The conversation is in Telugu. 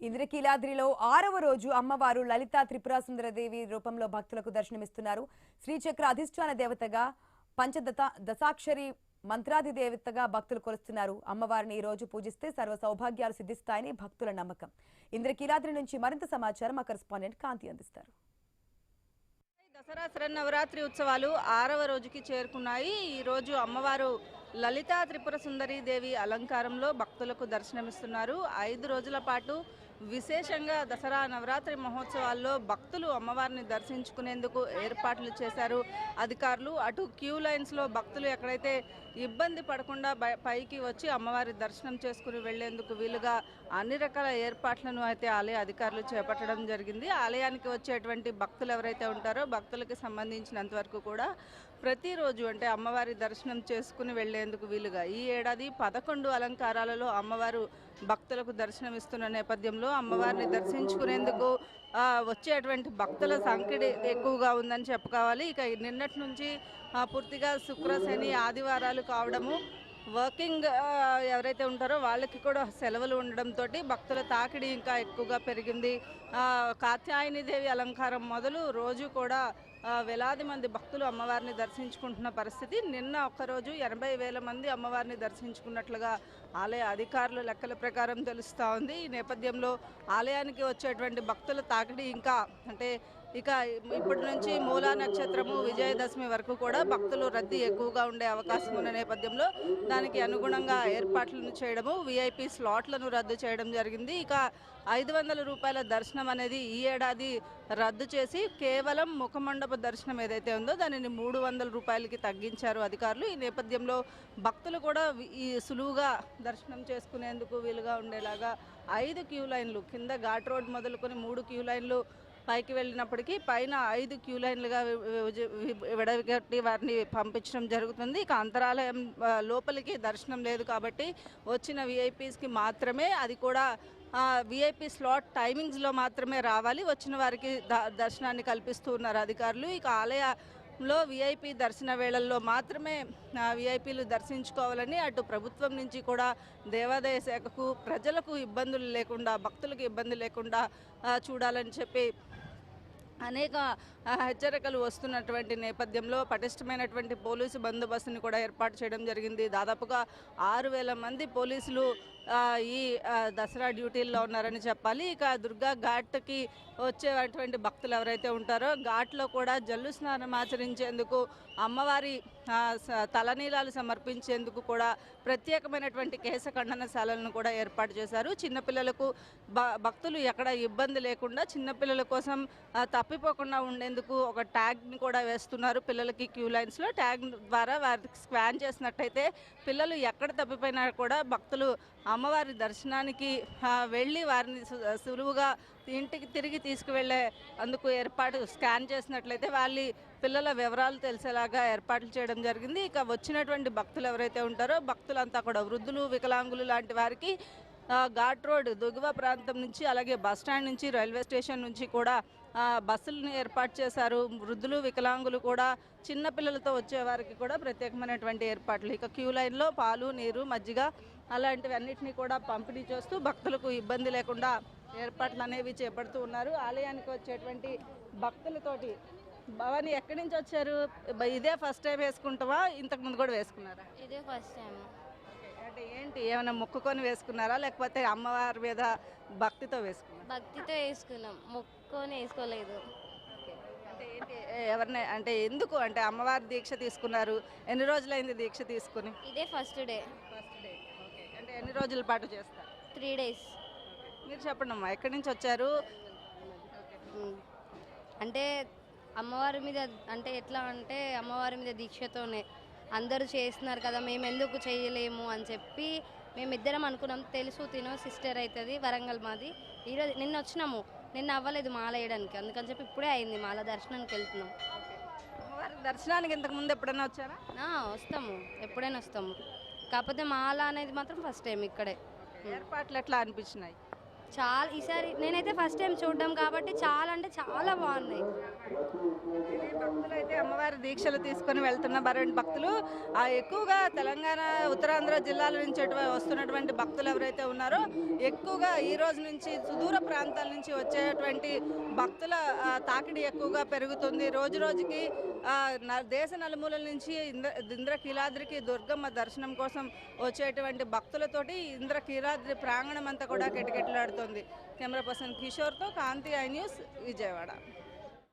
ఇంద్రకీలాద్రిలో 6వ రోజు అమ్మవారు లలితా త్రిపుర సుందరదేవి రూపంలో భక్తులకు దర్శనమిస్తున్నారు. శ్రీచక్ర అధిష్టాన దేవతగా దశాక్షరి మంత్రాది దేవతగా భక్తులు కొలుస్తున్నారు. అమ్మవారిని ఈ రోజు పూజిస్తే సర్వ సౌభాగ్యాలు సిద్ధిస్తాయని భక్తుల నమ్మకం. ఇంద్రకీలాద్రి నుంచి మరింత సమాచారం మా కరెస్పాండెంట్ కాంతి అందిస్తారు. దసరా శరన్నవరాత్రి ఉత్సవాలు 6వ రోజుకి చేరుకున్నాయి. ఈ రోజు అమ్మవారు లలితా త్రిపుర సుందరీ దేవి అలంకారంలో భక్తులకు దర్శనమిస్తున్నారు. 5 రోజుల పాటు విశేషంగా దసరా నవరాత్రి మహోత్సవాల్లో భక్తులు అమ్మవారిని దర్శించుకునేందుకు ఏర్పాట్లు చేశారు అధికారులు. అటు క్యూ లైన్స్లో భక్తులు ఎక్కడైతే ఇబ్బంది పడకుండా పైకి వచ్చి అమ్మవారి దర్శనం చేసుకుని వెళ్లేందుకు వీలుగా అన్ని రకాల ఏర్పాట్లను అయితే ఆలయ అధికారులు చేపట్టడం జరిగింది. ఆలయానికి వచ్చేటువంటి భక్తులు ఎవరైతే ఉంటారో భక్తులకి సంబంధించినంత వరకు కూడా ప్రతిరోజు అంటే అమ్మవారి దర్శనం చేసుకుని వెళ్లేందుకు వీలుగా ఈ ఏడాది 11 అలంకారాలలో అమ్మవారు భక్తులకు దర్శనం ఇస్తున్న నేపథ్యంలో అమ్మవారిని దర్శించుకునేందుకు వచ్చేటువంటి భక్తుల సంఖ్య ఎక్కువగా ఉందని చెప్పుకోవాలి. ఇక నిన్నటి నుంచి పూర్తిగా శుక్ర శని ఆదివారాలు కావడము, వర్కింగ్ ఎవరైతే ఉంటారో వాళ్ళకి కూడా సెలవులు ఉండడంతో భక్తుల తాకిడి ఇంకా ఎక్కువగా పెరిగింది. కాత్యాయని దేవి అలంకారం మొదలు రోజు కూడా వేలాది మంది భక్తులు అమ్మవారిని దర్శించుకుంటున్న పరిస్థితి. నిన్న ఒక్కరోజు 80,000 మంది అమ్మవారిని దర్శించుకున్నట్లుగా ఆలయ అధికారుల లెక్కల ప్రకారం తెలుస్తూ ఉంది. ఈ నేపథ్యంలో ఆలయానికి వచ్చేటువంటి భక్తుల తాకిడి ఇంకా ఇక ఇప్పటి నుంచి మూలా నక్షత్రము విజయదశమి వరకు కూడా భక్తులు రద్దీ ఎక్కువగా ఉండే అవకాశం ఉన్న నేపథ్యంలో దానికి అనుగుణంగా ఏర్పాట్లను చేయడము, విఐపి స్లాట్లను రద్దు చేయడం జరిగింది. ఇక 500 రూపాయల దర్శనం అనేది ఈ ఏడాది రద్దు చేసి కేవలం ముఖమండప దర్శనం ఏదైతే ఉందో దానిని 300 రూపాయలకి తగ్గించారు అధికారులు. ఈ నేపథ్యంలో భక్తులు కూడా ఈ సులువుగా దర్శనం చేసుకునేందుకు వీలుగా ఉండేలాగా 5 క్యూ లైన్లు కింద ఘాట్ రోడ్ మొదలుకొని 3 క్యూ లైన్లు పైకి వెళ్ళినప్పటికీ పైన 5 క్యూ లైన్లుగా విడగట్టి వారిని పంపించడం జరుగుతుంది. ఇక అంతరాలయం లోపలికి దర్శనం లేదు కాబట్టి వచ్చిన విఐపీస్కి మాత్రమే, అది కూడా విఐపి స్లాట్ టైమింగ్స్లో మాత్రమే రావాలి. వచ్చిన వారికి దర్శనాన్ని కల్పిస్తూ ఉన్నారు అధికారులు. ఇక ఆలయంలో విఐపి దర్శన వేళల్లో మాత్రమే విఐపీలు దర్శించుకోవాలని అటు ప్రభుత్వం నుంచి కూడా దేవాదాయ శాఖకు ప్రజలకు ఇబ్బందులు లేకుండా, భక్తులకు ఇబ్బంది లేకుండా చూడాలని చెప్పి అనేక హెచ్చరికలు వస్తున్నటువంటి నేపథ్యంలో పటిష్టమైనటువంటి పోలీసు బందోబస్తుని కూడా ఏర్పాటు చేయడం జరిగింది. దాదాపుగా 6,000 మంది పోలీసులు ఈ దసరా డ్యూటీల్లో ఉన్నారని చెప్పాలి. ఇక దుర్గా ఘాట్కి వచ్చేటువంటి భక్తులు ఎవరైతే ఉంటారో ఘాట్లో కూడా జల్లు స్నానం ఆచరించేందుకు, అమ్మవారి తలనీలాలు సమర్పించేందుకు కూడా ప్రత్యేకమైనటువంటి కేశ ఖండనశాలలను కూడా ఏర్పాటు చేశారు. చిన్నపిల్లలకు భక్తులు ఎక్కడ ఇబ్బంది లేకుండా చిన్నపిల్లల కోసం తప్పిపోకుండా ఉండేందుకు ఒక ట్యాగ్ని కూడా వేస్తున్నారు. పిల్లలకి క్యూ లైన్స్లో ట్యాగ్ ద్వారా వారికి స్కాన్ చేసినట్టయితే పిల్లలు ఎక్కడ తప్పిపోయినా కూడా భక్తులు అమ్మవారి దర్శనానికి వెళ్ళి వారిని సులువుగా ఇంటికి తిరిగి తీసుకువెళ్ళే అందుకు ఏర్పాటు స్కాన్ చేసినట్లయితే వాళ్ళ పిల్లల వివరాలు తెలిసేలాగా ఏర్పాట్లు చేయడం జరిగింది. ఇక వచ్చినటువంటి భక్తులు ఎవరైతే ఉంటారో భక్తులంతా కూడా వృద్ధులు, వికలాంగులు లాంటి వారికి ఘాట్ రోడ్ దుగువ ప్రాంతం నుంచి అలాగే బస్టాండ్ నుంచి రైల్వే స్టేషన్ నుంచి కూడా బస్సులను ఏర్పాటు చేశారు. వృద్ధులు, వికలాంగులు కూడా చిన్నపిల్లలతో వచ్చేవారికి కూడా ప్రత్యేకమైనటువంటి ఏర్పాట్లు. ఇక క్యూ లైన్లో పాలు, నీరు, మజ్జిగ అలాంటివన్నిటినీ కూడా పంపిణీ చేస్తూ భక్తులకు ఇబ్బంది లేకుండా ఏర్పాట్లు అనేవి చేపడుతూ ఉన్నారు. ఆలయానికి వచ్చేటువంటి భక్తులతోటి భవాని ఎక్కడి నుంచి వచ్చారు? ఇదే ఫస్ట్ టైం వేసుకుంటావా? ఇంతకుముందు కూడా వేసుకున్నారా? ఇదే ఫస్ట్ టైం. అంటే ఏంటి, ఏమైనా మొక్కుకొని వేసుకున్నారా లేకపోతే అమ్మవారి మీద భక్తితో వేసుకున్నారా? భక్తితో వేసుకున్నాం, మొక్కుకొని వేసుకోలేదు. అంటే ఏంటి, ఎవరిని అంటే ఎందుకు అంటే అమ్మవారి దీక్ష తీసుకున్నారు? ఎన్ని రోజులైంది దీక్ష తీసుకుని? ఇదే ఫస్ట్ డే. ఓకే, అంటే ఎన్ని రోజుల పాటు చేస్తారు? 3 days. మీరు చెప్పండి అమ్మా, ఎక్కడి నుంచి వచ్చారు? అంటే అమ్మవారి మీద అంటే ఎట్లా అంటే అమ్మవారి మీద దీక్షతోనే అందరూ చేస్తున్నారు కదా, మేము ఎందుకు చేయలేము అని చెప్పి మేమిద్దరం అనుకున్నాం. తెలుసు తినో సిస్టర్ అవుతుంది, వరంగల్ మాది. ఈరోజు నిన్న వచ్చినాము, నిన్న అవ్వలేదు మాల వేయడానికి, అందుకని చెప్పి ఇప్పుడే అయింది మాల. దర్శనానికి వెళ్తున్నాం. అమ్మవారి దర్శనానికి ఇంతకుముందు ఎప్పుడైనా వచ్చారా? వస్తాము, ఎప్పుడైనా వస్తాము. కాకపోతే మాల అనేది మాత్రం ఫస్ట్ టైం ఇక్కడే. ఏర్పాట్లు ఎట్లా అనిపించినాయి? చాలా ఈసారి నేనైతే ఫస్ట్ టైం చూడడం కాబట్టి చాలా అంటే చాలా బాగున్నాయి. భక్తులు అయితే అమ్మవారి దీక్షలు తీసుకొని వెళ్తున్న భక్తులు ఎక్కువగా తెలంగాణ ఉత్తరాంధ్ర జిల్లాల నుంచి వస్తున్నటువంటి భక్తులు ఎవరైతే ఉన్నారో ఎక్కువగా ఈ రోజు నుంచి సుదూర ప్రాంతాల నుంచి వచ్చేటువంటి భక్తుల తాకిడి ఎక్కువగా పెరుగుతుంది. రోజు రోజుకి దేశ నలుమూలల నుంచి ఇంద్రకీలాద్రికి దుర్గమ్మ దర్శనం కోసం వచ్చేటువంటి భక్తులతోటి ఇంద్రకీలాద్రి ప్రాంగణం అంతా కూడా కిటకిటలాడుతుంది. కెమెరా పర్సన్ కిషోర్తో కాంతి ఐ న్యూస్, విజయవాడ.